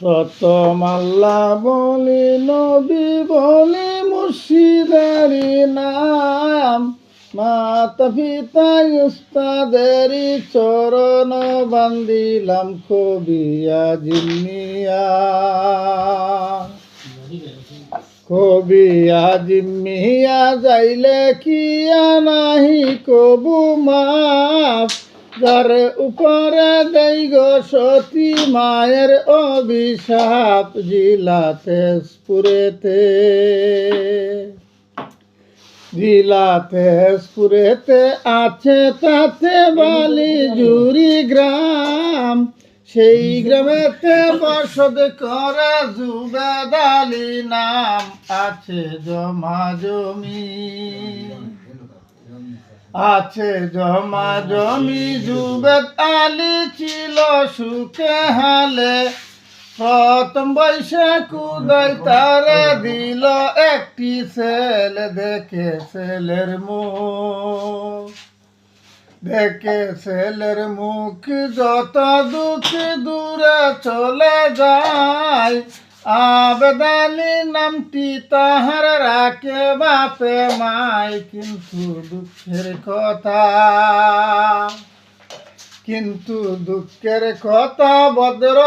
প্রথম আল্লাহ বলি, নবী বলি, মুর্শিদারি নাম, মাতা পিতা উস্তাদেরই চরণ বান্দিলাম কবিয়া জিম্মিয়া। কবিয়া জিম্মিয়া যাইলে কিয়া নাহি কবু মাপ, যার উপরে দেই গো সতী মায়ের অভিশাপ। জিলা তেজপুরেতে, জিলা তেজপুরেতে আছে তাতে বালিজুরি গ্রাম, সেই গ্রামেতে বসত করে জুবেদ আলী নাম। আছে জমা জমি, আছে জমা জমি, জুবেদ আলী ছিল সুখে হালে। প্রথম বৈশে কুদাই তারে দিল একটি ছেলে, দেখে ছেলের মুখ, দেখে ছেলের মুখ যত দুঃখ দূরে চলে যায়। আবেদ আলী নামটি তাহার রাখে বাপে মাই, কিন্তু দুঃখের কথা, কিন্তু দুঃখের কথা বদর